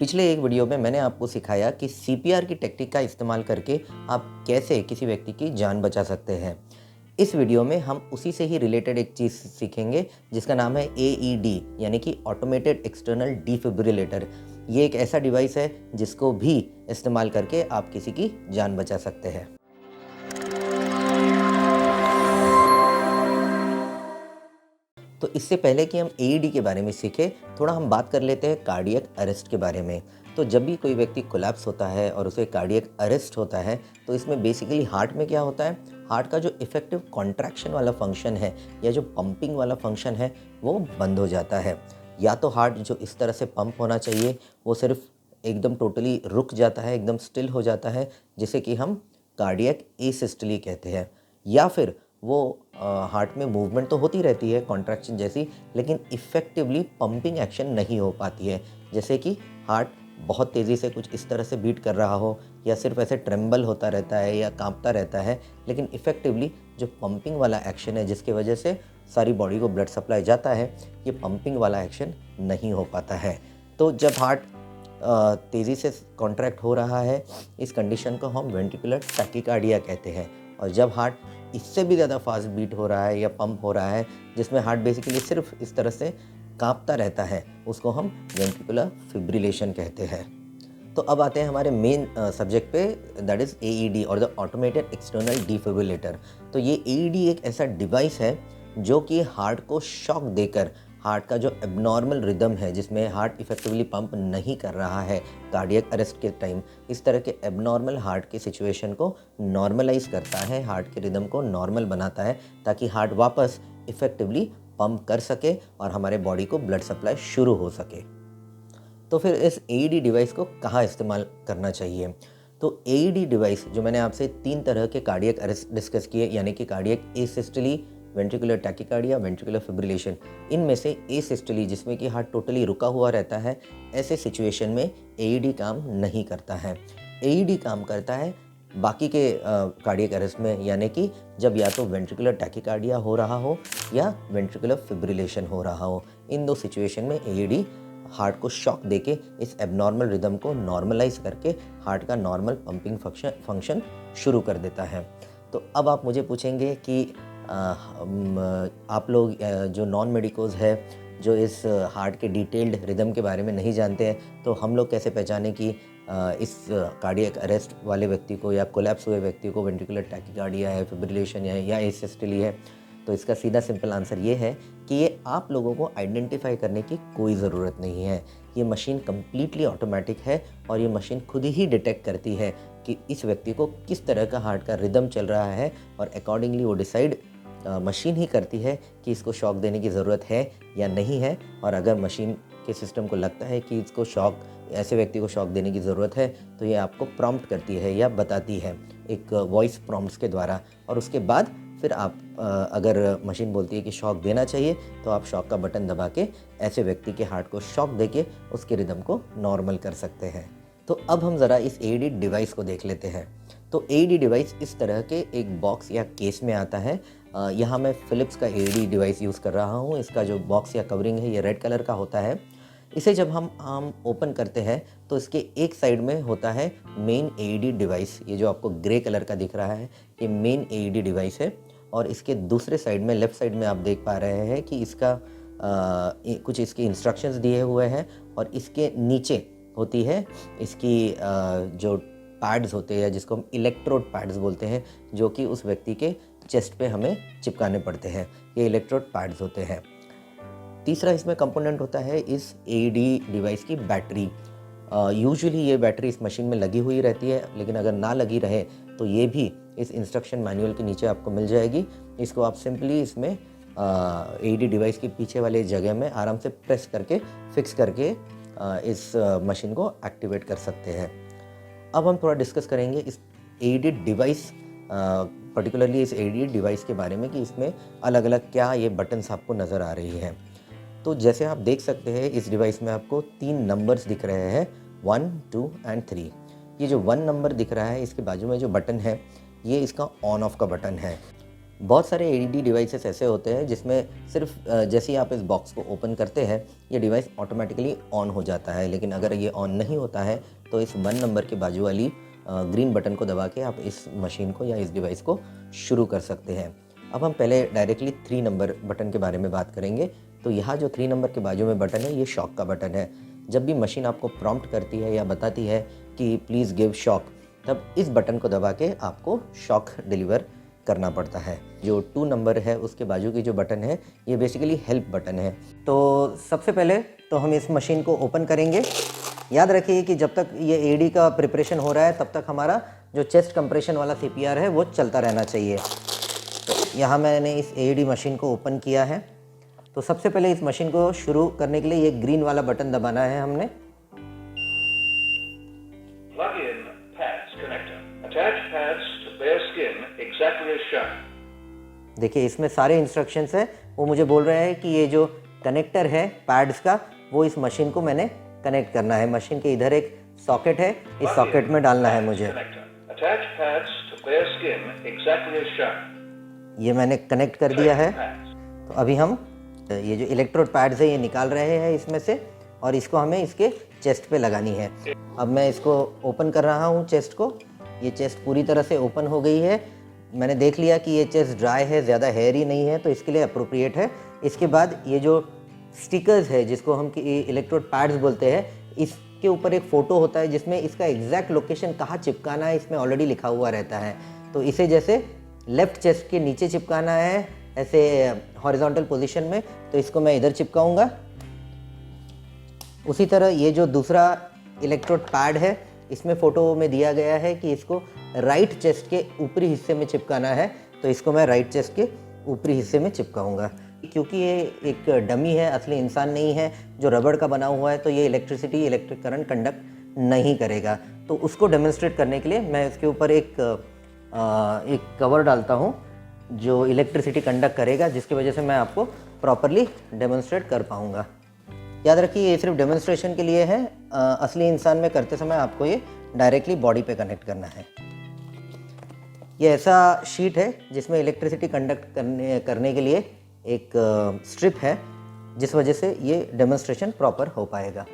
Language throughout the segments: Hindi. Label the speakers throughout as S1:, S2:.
S1: पिछले एक वीडियो में मैंने आपको सिखाया कि सीपीआर की टेक्निक का इस्तेमाल करके आप कैसे किसी व्यक्ति की जान बचा सकते हैं। इस वीडियो में हम उसी से ही रिलेटेड एक चीज़ सीखेंगे जिसका नाम है एईडी यानी कि ऑटोमेटेड एक्सटर्नल डिफिब्रिलेटर। ये एक ऐसा डिवाइस है जिसको भी इस्तेमाल करके आप किसी की जान बचा सकते हैं। तो इससे पहले कि हम एईडी के बारे में सीखें, थोड़ा हम बात कर लेते हैं कार्डियक अरेस्ट के बारे में। तो जब भी कोई व्यक्ति कोलैप्स होता है और उसे कार्डियक अरेस्ट होता है, तो इसमें बेसिकली हार्ट में क्या होता है, हार्ट का जो इफेक्टिव कॉन्ट्रैक्शन वाला फंक्शन है या जो पंपिंग वाला फंक्शन है वो बंद हो जाता है। या तो हार्ट जो इस तरह से पंप होना चाहिए वो सिर्फ एकदम टोटली रुक जाता है, एकदम स्टिल हो जाता है, जिसे कि हम कार्डियक एसिस्टली कहते हैं। या फिर वो हार्ट में मूवमेंट तो होती रहती है कॉन्ट्रैक्शन जैसी, लेकिन इफ़ेक्टिवली पंपिंग एक्शन नहीं हो पाती है। जैसे कि हार्ट बहुत तेज़ी से कुछ इस तरह से बीट कर रहा हो या सिर्फ ऐसे ट्रेम्बल होता रहता है या कांपता रहता है, लेकिन इफ़ेक्टिवली जो पंपिंग वाला एक्शन है जिसकी वजह से सारी बॉडी को ब्लड सप्लाई जाता है, ये पंपिंग वाला एक्शन नहीं हो पाता है। तो जब हार्ट तेज़ी से कॉन्ट्रैक्ट हो रहा है, इस कंडीशन को हम वेंट्रिकुलर टैकीकार्डिया कहते हैं। और जब हार्ट इससे भी ज़्यादा फास्ट बीट हो रहा है या पंप हो रहा है, जिसमें हार्ट बेसिकली सिर्फ इस तरह से कांपता रहता है, उसको हम वेंट्रिकुलर फिब्रिलेशन कहते हैं। तो अब आते हैं हमारे मेन सब्जेक्ट पे, दैट इज़ एईडी और द ऑटोमेटेड एक्सटर्नल डिफिब्रिलेटर। तो ये एईडी एक ऐसा डिवाइस है जो कि हार्ट को शॉक देकर हार्ट का जो एबनॉर्मल रिदम है, जिसमें हार्ट इफेक्टिवली पंप नहीं कर रहा है कार्डियक अरेस्ट के टाइम, इस तरह के एबनॉर्मल हार्ट के सिचुएशन को नॉर्मलाइज करता है, हार्ट के रिदम को नॉर्मल बनाता है, ताकि हार्ट वापस इफेक्टिवली पंप कर सके और हमारे बॉडी को ब्लड सप्लाई शुरू हो सके। तो फिर इस एईडी डिवाइस को कहाँ इस्तेमाल करना चाहिए? तो एईडी डिवाइस जो मैंने आपसे 3 तरह के कार्डियक अरेस्ट डिस्कस किए, यानी कि cardiac asystole, ventricular tachycardia, ventricular fibrillation, इनमें से एसिस्टली जिसमें कि हार्ट टोटली रुका हुआ रहता है, ऐसे सिचुएशन में एईडी काम नहीं करता है। एईडी काम करता है बाकी के कार्डियक अरेस्ट में, यानी कि जब या तो वेंट्रिकुलर टैकीकार्डिया हो रहा हो या वेंट्रिकुलर फिब्रिलेशन हो रहा हो। इन दो सिचुएशन में एईडी हार्ट को शॉक देके इस एबनॉर्मल रिदम को नॉर्मलाइज करके हार्ट का नॉर्मल पंपिंग फंक्शन शुरू कर देता है। तो अब आप मुझे पूछेंगे कि आप लोग जो नॉन मेडिकोज है, जो इस हार्ट के डिटेल्ड रिदम के बारे में नहीं जानते हैं, तो हम लोग कैसे पहचानें कि इस कार्डियक अरेस्ट वाले व्यक्ति को या कोलैप्स हुए व्यक्ति को वेंट्रिकुलर टैकीकार्डिया है, फिब्रिलेशन है या एसिस्टली है? तो इसका सीधा सिंपल आंसर ये है कि ये आप लोगों को आइडेंटिफाई करने की कोई ज़रूरत नहीं है। ये मशीन कम्प्लीटली ऑटोमेटिक है और ये मशीन खुद ही डिटेक्ट करती है कि इस व्यक्ति को किस तरह का हार्ट का रिदम चल रहा है, और अकॉर्डिंगली वो डिसाइड मशीन ही करती है कि इसको शॉक देने की ज़रूरत है या नहीं है। और अगर मशीन के सिस्टम को लगता है कि इसको ऐसे व्यक्ति को शॉक देने की ज़रूरत है, तो ये आपको प्रॉम्प्ट करती है या बताती है एक वॉइस प्रॉम्प्ट्स के द्वारा। और उसके बाद फिर आप अगर मशीन बोलती है कि शॉक देना चाहिए, तो आप शॉक का बटन दबा के ऐसे व्यक्ति के हार्ट को शॉक देके उसके रिदम को नॉर्मल कर सकते हैं। तो अब हम ज़रा इस एईडी डिवाइस को देख लेते हैं। तो एईडी डिवाइस इस तरह के एक बॉक्स या केस में आता है। यहाँ मैं फ़िलिप्स का एईडी डिवाइस यूज़ कर रहा हूँ। इसका जो बॉक्स या कवरिंग है ये रेड कलर का होता है। इसे जब हम ओपन करते हैं तो इसके एक साइड में होता है मेन एईडी डिवाइस। ये जो आपको ग्रे कलर का दिख रहा है, ये मेन एईडी डिवाइस है। और इसके दूसरे साइड में, लेफ़्ट साइड में, आप देख पा रहे हैं कि इसका कुछ इसके इंस्ट्रक्शंस दिए हुए हैं। और इसके नीचे होती है इसकी जो पैड्स होते हैं, जिसको हम इलेक्ट्रोड पैड्स बोलते हैं, जो कि उस व्यक्ति के चेस्ट पे हमें चिपकाने पड़ते हैं। ये इलेक्ट्रोड पैड्स होते हैं। तीसरा इसमें कंपोनेंट होता है इस एईडी डिवाइस की बैटरी। यूजुअली ये बैटरी इस मशीन में लगी हुई रहती है, लेकिन अगर ना लगी रहे तो ये भी इस इंस्ट्रक्शन मैनुअल के नीचे आपको मिल जाएगी। इसको आप सिंपली इसमें एईडी डिवाइस के पीछे वाले जगह में आराम से प्रेस करके फिक्स करके इस मशीन को एक्टिवेट कर सकते हैं। अब हम थोड़ा डिस्कस करेंगे इस एईडी डिवाइस, पर्टिकुलरली इस एईडी डिवाइस के बारे में कि इसमें अलग अलग क्या ये बटन्स आपको नज़र आ रही हैं। तो जैसे आप देख सकते हैं इस डिवाइस में आपको 3 नंबर्स दिख रहे हैं, 1, 2 एंड 3। ये जो 1 नंबर दिख रहा है, इसके बाजू में जो बटन है, ये इसका ऑन ऑफ का बटन है। बहुत सारे एडी डिवाइसेस ऐसे होते हैं जिसमें सिर्फ जैसे ही आप इस बॉक्स को ओपन करते हैं ये डिवाइस ऑटोमेटिकली ऑन हो जाता है, लेकिन अगर ये ऑन नहीं होता है तो इस 1 नंबर के बाजू वाली ग्रीन बटन को दबा के आप इस मशीन को या इस डिवाइस को शुरू कर सकते हैं। अब हम पहले डायरेक्टली 3 नंबर बटन के बारे में बात करेंगे। तो यहाँ जो 3 नंबर के बाजू में बटन है ये शॉक का बटन है। जब भी मशीन आपको प्रॉम्प्ट करती है या बताती है कि प्लीज़ गिव शॉक, तब इस बटन को दबा के आपको शॉक डिलीवर करना पड़ता है। जो 2 नंबर है उसके बाजू की जो बटन है ये बेसिकली हेल्प बटन है। तो सबसे पहले तो हम इस मशीन को ओपन करेंगे। याद रखिए कि जब तक ये एडी का प्रिपरेशन हो रहा है तब तक हमारा जो चेस्ट कंप्रेशन वाला सीपीआर है वो चलता रहना चाहिए। तो यहाँ मैंने इस एडी मशीन को ओपन किया है। तो सबसे पहले इस मशीन को शुरू करने के लिए ये ग्रीन वाला बटन दबाना है हमने।
S2: Plug in pads connector. Attach pads to bare skin exactly as shown.
S1: देखिए इसमें सारे इंस्ट्रक्शंस हैं। वो मुझे बोल रहे हैं कि ये जो कनेक्टर है पैड्स का वो इस मशीन को मैंने कनेक्ट करना है। मशीन के इधर एक सॉकेट है, इस सॉकेट में डालना है मुझे।
S2: Attach pads to bare skin exactly as shown.
S1: ये मैंने कनेक्ट कर दिया है। तो अभी हम ये जो इलेक्ट्रोड पैड्स है ये निकाल रहे हैं इसमें से और इसको हमें इसके चेस्ट पे लगानी है। अब मैं इसको ओपन कर रहा हूँ चेस्ट को। ये चेस्ट पूरी तरह से ओपन हो गई है। मैंने देख लिया कि ये चेस्ट ड्राई है, ज़्यादा हेयरी नहीं है, तो इसके लिए अप्रोप्रिएट है। इसके बाद ये जो स्टिकर्स है जिसको हम इलेक्ट्रोड पैड्स बोलते हैं, इसके ऊपर एक फ़ोटो होता है जिसमें इसका एग्जैक्ट लोकेशन कहाँ चिपकाना है इसमें ऑलरेडी लिखा हुआ रहता है। तो इसे जैसे लेफ़्ट चेस्ट के नीचे चिपकाना है ऐसे हॉरिजॉन्टल पोजीशन में, तो इसको मैं इधर चिपकाऊंगा। उसी तरह ये जो दूसरा इलेक्ट्रोड पैड है इसमें फ़ोटो में दिया गया है कि इसको राइट चेस्ट के ऊपरी हिस्से में चिपकाना है, तो इसको मैं राइट चेस्ट के ऊपरी हिस्से में चिपकाऊंगा। क्योंकि ये एक डमी है, असली इंसान नहीं है जो रबड़ का बना हुआ है, तो ये इलेक्ट्रिक करंट कंडक्ट नहीं करेगा। तो उसको डेमोन्स्ट्रेट करने के लिए मैं इसके ऊपर एक कवर डालता हूँ जो इलेक्ट्रिसिटी कंडक्ट करेगा, जिसकी वजह से मैं आपको प्रॉपरली डेमोन्स्ट्रेट कर पाऊँगा। याद रखिए ये सिर्फ डेमोन्स्ट्रेशन के लिए है। असली इंसान में करते समय आपको ये डायरेक्टली बॉडी पे कनेक्ट करना है। ये ऐसा शीट है जिसमें इलेक्ट्रिसिटी कंडक्ट करने के लिए एक स्ट्रिप है, जिस वजह से ये डेमोन्स्ट्रेशन प्रॉपर हो पाएगा।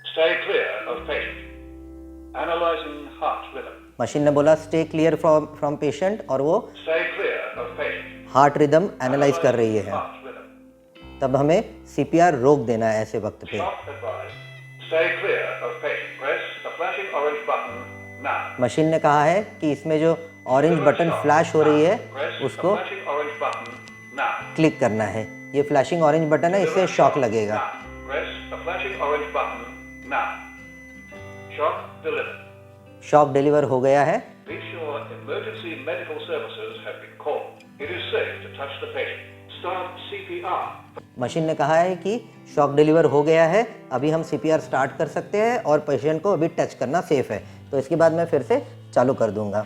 S2: Stay clear of patient. Analyzing heart rhythm.
S1: Machine ने बोला स्टे क्लियर फ्रॉम पेशेंट और वो
S2: Stay clear of patient.
S1: Heart rhythm analyse कर रही है।
S2: Heart rhythm.
S1: तब हमें सीपीआर रोक देना है ऐसे वक्त पे।
S2: Shock advised. Stay clear of patient. Press the flashing orange button now.
S1: Machine ने कहा है कि इसमें जो ऑरेंज बटन फ्लैश हो रही है उसको
S2: Flashing orange button now.
S1: Click करना है। ये फ्लैशिंग ऑरेंज बटन है, इससे शॉक लगेगा।
S2: Press the flashing orange button now. Shock delivered.
S1: Shock deliver हो गया है।
S2: Be sure emergency medical services have been called. It is safe to touch the patient. Start CPR.
S1: Machine ने कहा है कि शॉक डिलीवर हो गया है, अभी हम सीपीआर स्टार्ट कर सकते हैं और पेशेंट को अभी टच करना सेफ है। तो इसके बाद मैं फिर से चालू कर दूंगा।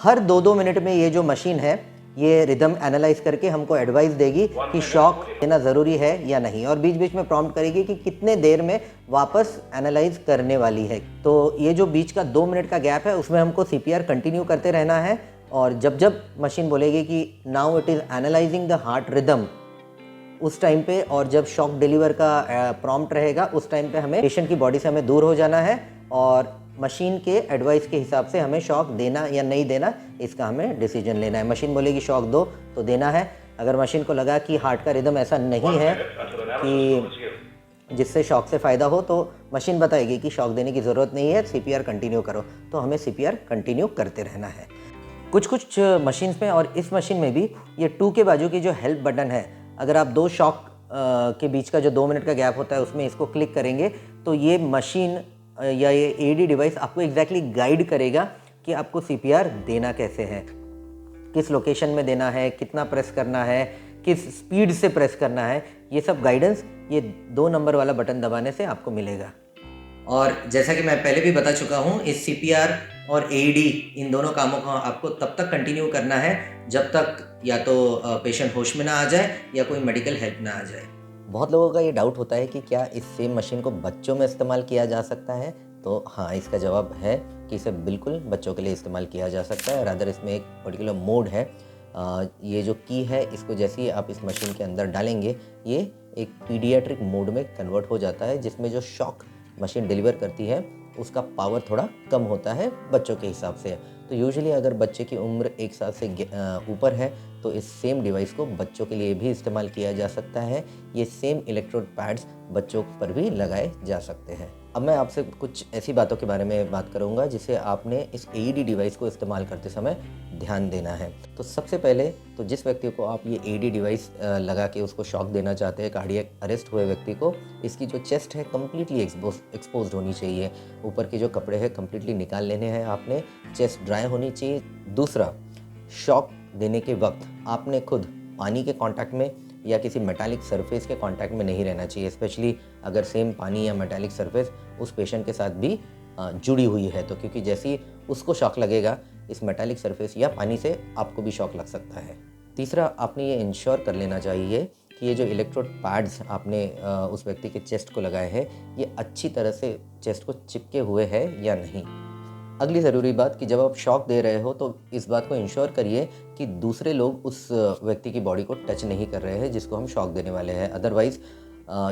S1: हर 2-2 मिनट में ये जो मशीन है ये रिदम एनालाइज करके हमको एडवाइस देगी कि शॉक देना ज़रूरी है या नहीं, और बीच बीच में प्रॉम्प्ट करेगी कि कितने देर में वापस एनालाइज करने वाली है। तो ये जो बीच का 2 मिनट का गैप है उसमें हमको सीपीआर कंटिन्यू करते रहना है, और जब जब मशीन बोलेगी कि now it is analysing the heart rhythm, उस टाइम पे, और जब शॉक डिलीवर का प्रॉम्प्ट रहेगा उस टाइम पे हमें पेशेंट की बॉडी से हमें दूर हो जाना है और मशीन के एडवाइस के हिसाब से हमें शॉक देना या नहीं देना इसका हमें डिसीजन लेना है। मशीन बोलेगी शॉक दो तो देना है। अगर मशीन को लगा कि हार्ट का रिदम ऐसा नहीं है कि जिससे शॉक से फ़ायदा हो, तो मशीन बताएगी कि शॉक देने की ज़रूरत नहीं है, सीपीआर कंटिन्यू करो, तो हमें सीपीआर कंटिन्यू करते रहना है। कुछ मशीन्स में और इस मशीन में भी ये 2 के बाजू की जो हेल्प बटन है, अगर आप 2 शॉक के बीच का जो 2 मिनट का गैप होता है उसमें इसको क्लिक करेंगे तो ये मशीन या ये एडी डिवाइस आपको एग्जैक्टली गाइड करेगा कि आपको सीपीआर देना कैसे है, किस लोकेशन में देना है, कितना प्रेस करना है, किस स्पीड से प्रेस करना है। ये सब गाइडेंस ये 2 नंबर वाला बटन दबाने से आपको मिलेगा। और जैसा कि मैं पहले भी बता चुका हूँ, इस सीपीआर और एडी इन दोनों कामों को आपको तब तक कंटिन्यू करना है जब तक या तो पेशेंट होश में ना आ जाए या कोई मेडिकल हेल्प ना आ जाए। बहुत लोगों का ये डाउट होता है कि क्या इस सेम मशीन को बच्चों में इस्तेमाल किया जा सकता है? तो हाँ, इसका जवाब है कि इसे बिल्कुल बच्चों के लिए इस्तेमाल किया जा सकता है। रादर इसमें एक पर्टिकुलर मोड है, ये जो की है इसको जैसे ही आप इस मशीन के अंदर डालेंगे ये एक पीडियाट्रिक मोड में कन्वर्ट हो जाता है, जिसमें जो शॉक मशीन डिलीवर करती है उसका पावर थोड़ा कम होता है बच्चों के हिसाब से। तो यूजुअली अगर बच्चे की उम्र 1 साल से ऊपर है तो इस सेम डिवाइस को बच्चों के लिए भी इस्तेमाल किया जा सकता है। ये सेम इलेक्ट्रोड पैड्स बच्चों पर भी लगाए जा सकते हैं। अब मैं आपसे कुछ ऐसी बातों के बारे में बात करूंगा जिसे आपने इस एईडी डिवाइस को इस्तेमाल करते समय ध्यान देना है। तो सबसे पहले तो जिस व्यक्ति को आप ये एईडी डिवाइस लगा के उसको शॉक देना चाहते हैं, कार्डियक अरेस्ट हुए व्यक्ति को, इसकी जो चेस्ट है कम्प्लीटली एक्सपोज्ड होनी चाहिए। ऊपर के जो कपड़े हैं कम्प्लीटली निकाल लेने हैं आपने, चेस्ट ड्राई होनी चाहिए। दूसरा, शॉक देने के वक्त आपने खुद पानी के कांटेक्ट में या किसी मेटालिक सरफेस के कांटेक्ट में नहीं रहना चाहिए, स्पेशली अगर सेम पानी या मेटालिक सरफेस उस पेशेंट के साथ भी जुड़ी हुई है तो, क्योंकि जैसे ही उसको शॉक लगेगा इस मेटालिक सरफेस या पानी से आपको भी शॉक लग सकता है। तीसरा, आपने ये इंश्योर कर लेना चाहिए कि ये जो इलेक्ट्रोड पैड्स आपने उस व्यक्ति के चेस्ट को लगाए हैं ये अच्छी तरह से चेस्ट को चिपके हुए हैं या नहीं। अगली ज़रूरी बात कि जब आप शॉक दे रहे हो तो इस बात को इंश्योर करिए कि दूसरे लोग उस व्यक्ति की बॉडी को टच नहीं कर रहे हैं जिसको हम शॉक देने वाले हैं, अदरवाइज़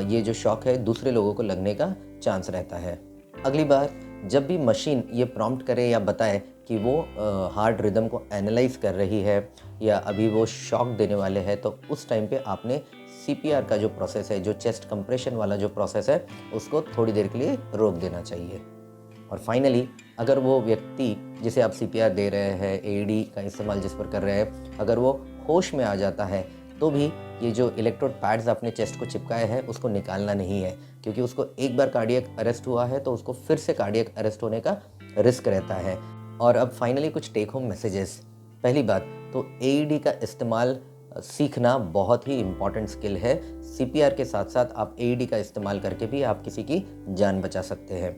S1: ये जो शॉक है दूसरे लोगों को लगने का चांस रहता है। अगली बार जब भी मशीन ये प्रॉम्प्ट करे या बताए कि वो हार्ट रिदम को एनालाइज कर रही है या अभी वो शॉक देने वाले हैं, तो उस टाइम पे आपने सीपीआर का जो प्रोसेस है, जो चेस्ट कंप्रेशन वाला जो प्रोसेस है, उसको थोड़ी देर के लिए रोक देना चाहिए। और फाइनली अगर वो व्यक्ति जिसे आप सीपीआर दे रहे हैं, एईडी का इस्तेमाल जिस पर कर रहे हैं, अगर वो होश में आ जाता है तो भी ये जो इलेक्ट्रोड पैड्स आपने चेस्ट को चिपकाए हैं उसको निकालना नहीं है, क्योंकि उसको एक बार कार्डियक अरेस्ट हुआ है तो उसको फिर से कार्डियक अरेस्ट होने का रिस्क रहता है। और अब फाइनली कुछ टेक होम मैसेजेस। पहली बात तो एईडी का इस्तेमाल सीखना बहुत ही इम्पॉर्टेंट स्किल है। सीपीआर के साथ साथ आप एईडी का इस्तेमाल करके भी आप किसी की जान बचा सकते हैं।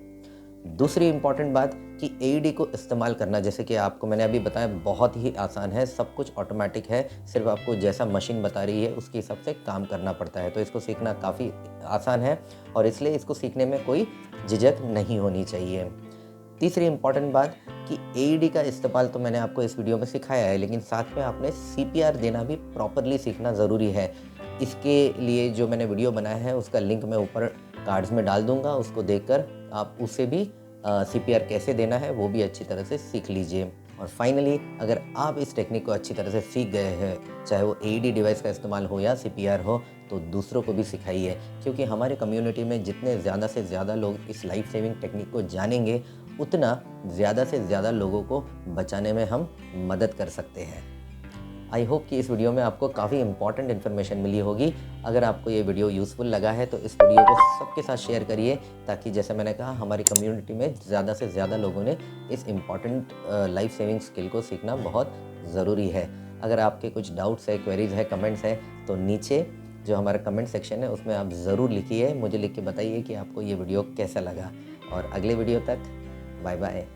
S1: दूसरी इम्पॉर्टेंट बात कि एईडी को इस्तेमाल करना, जैसे कि आपको मैंने अभी बताया, बहुत ही आसान है, सब कुछ ऑटोमेटिक है, सिर्फ आपको जैसा मशीन बता रही है उसके हिसाब से काम करना पड़ता है। तो इसको सीखना काफ़ी आसान है और इसलिए इसको सीखने में कोई झिझक नहीं होनी चाहिए। तीसरी इम्पॉर्टेंट बात कि एईडी का इस्तेमाल तो मैंने आपको इस वीडियो में सिखाया है, लेकिन साथ में आपने सीपीआर देना भी प्रॉपरली सीखना ज़रूरी है। इसके लिए जो मैंने वीडियो बनाया है उसका लिंक मैं ऊपर कार्ड्स में डाल दूंगा, उसको देखकर आप उससे भी सीपीआर कैसे देना है वो भी अच्छी तरह से सीख लीजिए। और फाइनली अगर आप इस टेक्निक को अच्छी तरह से सीख गए हैं, चाहे वो एईडी डिवाइस का इस्तेमाल हो या सीपीआर हो, तो दूसरों को भी सिखाइए, क्योंकि हमारे कम्युनिटी में जितने ज़्यादा से ज़्यादा लोग इस लाइफ सेविंग टेक्निक को जानेंगे उतना ज़्यादा से ज़्यादा लोगों को बचाने में हम मदद कर सकते हैं। आई होप कि इस वीडियो में आपको काफ़ी इंपॉर्टेंट इन्फॉर्मेशन मिली होगी। अगर आपको ये वीडियो यूज़फुल लगा है तो इस वीडियो को सबके साथ शेयर करिए, ताकि जैसे मैंने कहा हमारी कम्युनिटी में ज़्यादा से ज़्यादा लोगों ने इस इम्पॉर्टेंट लाइफ सेविंग स्किल को सीखना बहुत ज़रूरी है। अगर आपके कुछ डाउट्स है, क्वेरीज है, कमेंट्स है, तो नीचे जो हमारा कमेंट सेक्शन है उसमें आप ज़रूर लिखिए, मुझे लिख के बताइए कि आपको ये वीडियो कैसा लगा। और अगले वीडियो तक बाय बाय।